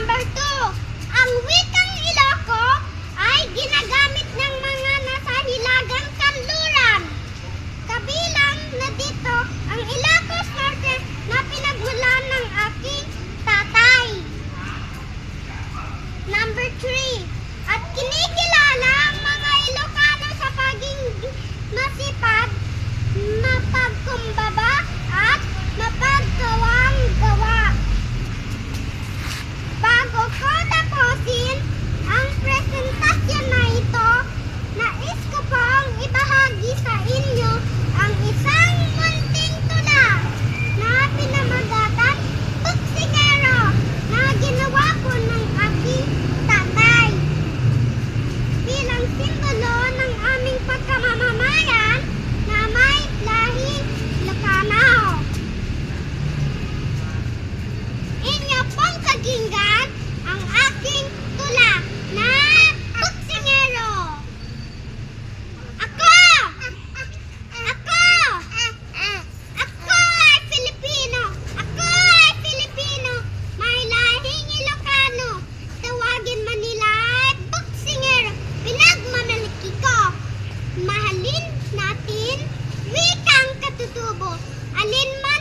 Number 2, ang wikang Iloco ay ginagamit ng mga nasa Hilagang Kanluran. Kabilang na dito ang Ilocos Norte na pinagmulan ng aking tatay. Number 3, at kinikilala ang mga Ilocano sa pagiging masipag, mapagkumbaba at mapagkawang-gawa. Bago ko tapusin ang presentasyon na ito, nais ko pong ibahagi sa inyo ang isang munting tula na pinamagatan Buksingero na ginawa po ng aking tatay. Bilang simbolo ng aming pagkamamamayan na may lahing Ilocano. Inyo pong pakinggan ang aking tula na Buksingero. Ako ay Filipino. Ako ay Filipino. May lahing Ilocano. Tawagin man nila ay Buksingero. Pinagmamalaki ko. Mahalin natin wikang katutubo. Alinman